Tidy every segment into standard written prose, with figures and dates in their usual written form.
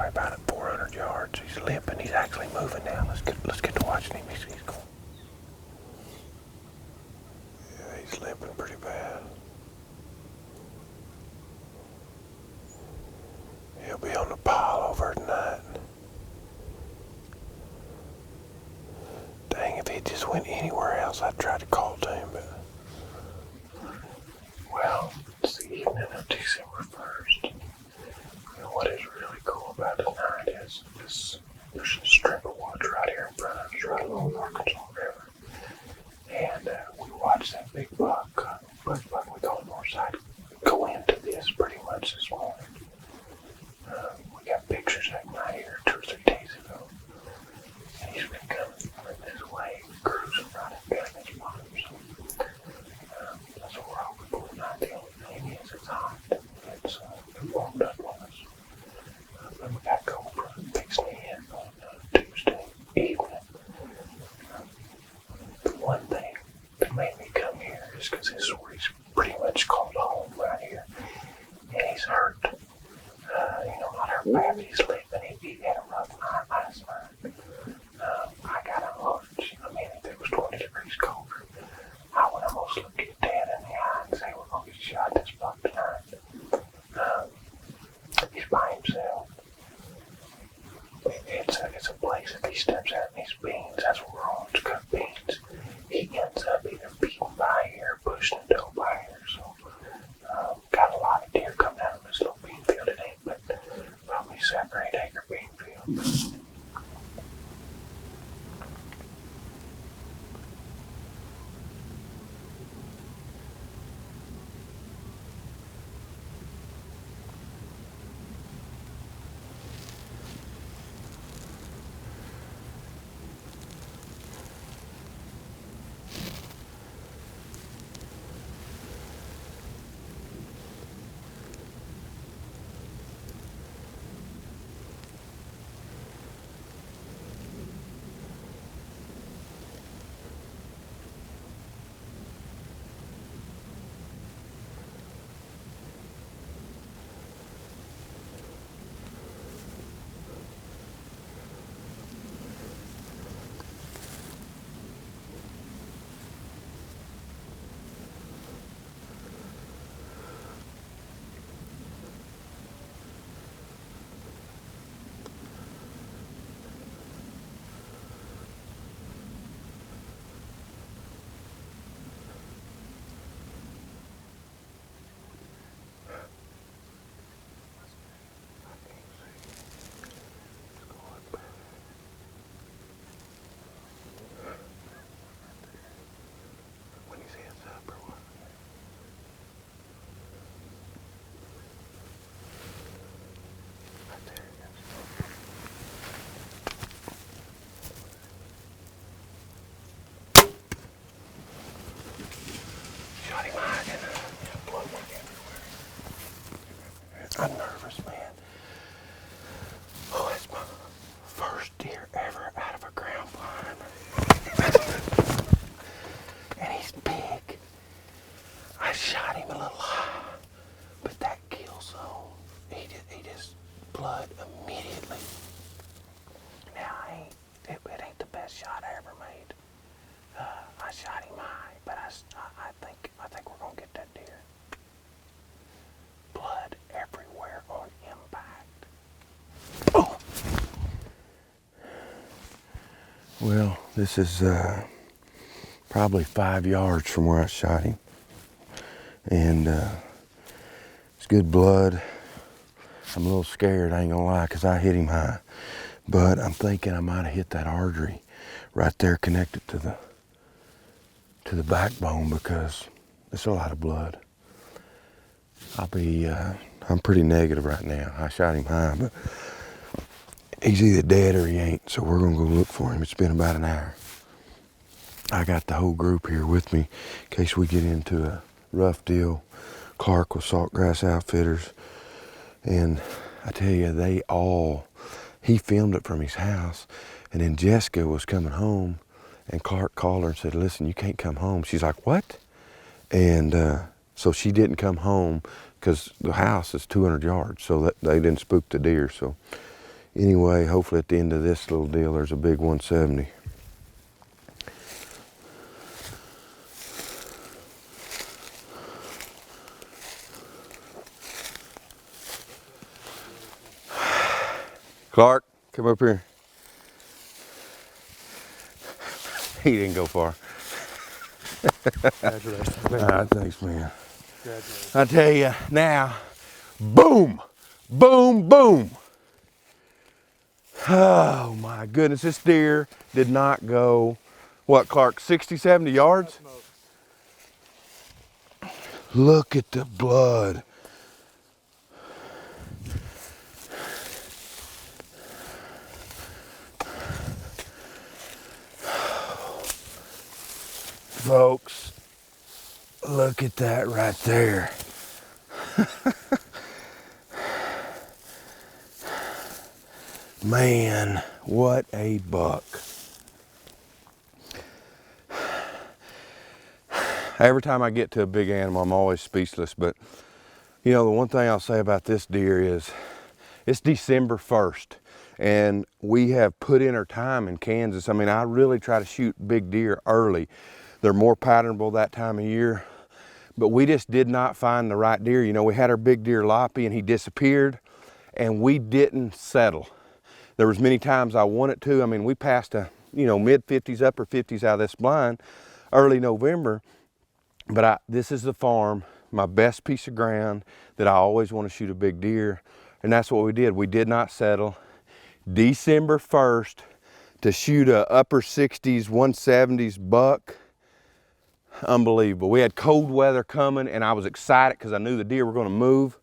probably about at 400 yards. He's limping. He's actually moving now. Let's get to watching him. He's going. Yeah, he's limping pretty bad. He'll be on the pile over tonight. Dang, if he just went anywhere else, I'd try to call to him, but... Well, it's the evening of December 1st. You know, what is really cool about tonight is there's a strip of woods right here in front of us, right along the Arkansas River. And we watched that big buck, we call Northside, go into this pretty much this morning. We got pictures that night here 2 or 3 days ago. And he's been coming this way, cruising right up down this bottom. So, that's what we're hoping for tonight. The only thing is it's hot. It's warmed up on us. But we got GoPro fixed in on Tuesday evening. The one thing that made me come here is because his story's pretty much called home right here. And he's hurt. Not hurt bad, but he's limping. He had a rough night last night. I got a hunch. I mean, if it was 20 degrees colder, I would almost look at Dad in the eye and say, we're going to get shot this buck tonight. He's by himself. It's a place, if he steps out in these beans, that's what we're on, to cut beans. He ends up either beaten by here or pushed into a by here. So, got a lot of deer coming out of this little bean field. It ain't but probably 7 or 8 acre bean field. I'm nervous, man. Oh, that's my first deer ever out of a ground blind. And he's big. I shot him a little high, but that kill zone, he just blood immediately. Now, it ain't the best shot I ever made. I shot him high, but I think we're gonna get that deer. Blood everywhere on impact. Oh! Well, this is probably 5 yards from where I shot him. And it's good blood. I'm a little scared, I ain't gonna lie, because I hit him high. But I'm thinking I might have hit that artery right there connected to the backbone, because there's a lot of blood. I'm pretty negative right now. I shot him high, but he's either dead or he ain't, so we're gonna go look for him. It's been about an hour. I got the whole group here with me in case we get into a rough deal. Clark with Saltgrass Outfitters, and I tell you, he filmed it from his house, and then Jessica was coming home, and Clark called her and said, listen, you can't come home. She's like, what? And so she didn't come home because the house is 200 yards, so that they didn't spook the deer. So Anyway, hopefully at the end of this little deal, there's a big 170. Clark, come up here. He didn't go far. Congratulations. Thanks, man. I tell you now, boom, boom, boom. Oh my goodness, this deer did not go, what, Clark, 60, 70 yards? Look at the blood. Folks, look at that right there. Man, what a buck. Every time I get to a big animal, I'm always speechless, but you know, the one thing I'll say about this deer is it's December 1st and we have put in our time in Kansas. I mean, I really try to shoot big deer early. They're more patternable that time of year, but we just did not find the right deer. You know, we had our big deer Loppy and he disappeared and we didn't settle. There was many times I wanted to. I mean, we passed a, you know, mid 50s, upper 50s out of this blind early November, but this is the farm, my best piece of ground that I always want to shoot a big deer. And that's what we did. We did not settle. December 1st to shoot a upper 60s, 170s buck. Unbelievable. We had cold weather coming and I was excited because I knew the deer were going to move,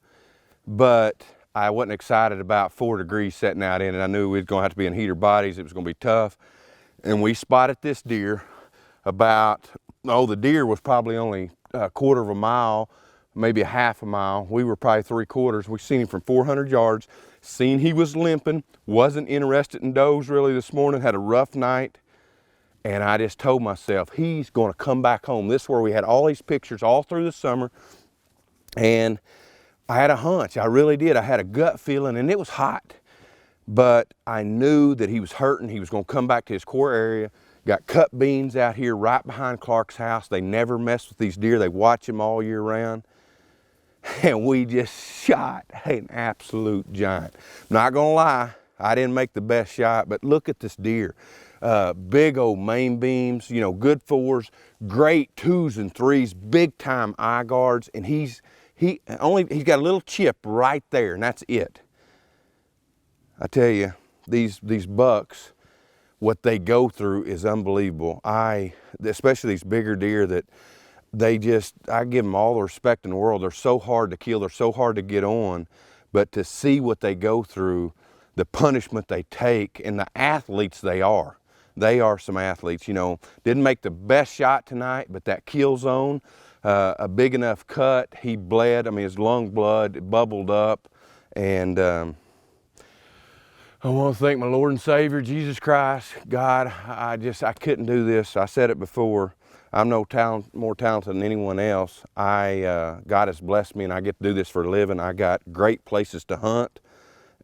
but I wasn't excited about 4 degrees setting out in it. I knew we was going to have to be in heater bodies. It was going to be tough. And we spotted this deer about, the deer was probably only a quarter of a mile, maybe a half a mile. We were probably 3/4. We seen him from 400 yards, seen he was limping, wasn't interested in does really this morning, had a rough night. And I just told myself, he's going to come back home. This is where we had all these pictures all through the summer. And I had a hunch, I really did. I had a gut feeling and it was hot, but I knew that he was hurting. He was going to come back to his core area. Got cut beans out here right behind Clark's house. They never mess with these deer. They watch them all year round. And we just shot an absolute giant. Not gonna lie, I didn't make the best shot, but look at this deer. Big old main beams, you know, good 4s, great 2s and 3s, big time eye guards, and he's got a little chip right there, and that's it. I tell you, these bucks, what they go through is unbelievable. Especially these bigger deer that I give them all the respect in the world. They're so hard to kill, they're so hard to get on, but to see what they go through, the punishment they take, and the athletes they are some athletes. You know, didn't make the best shot tonight, but that kill zone, a big enough cut, he bled. I mean, his lung blood bubbled up, and I want to thank my Lord and Savior, Jesus Christ. God, I couldn't do this. I said it before. I'm more talented than anyone else. God has blessed me and I get to do this for a living. I got great places to hunt,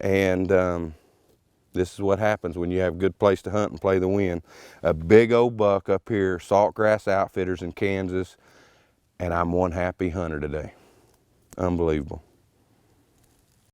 and this is what happens when you have a good place to hunt and play the wind. A big old buck up here, Saltgrass Outfitters in Kansas, and I'm one happy hunter today. Unbelievable.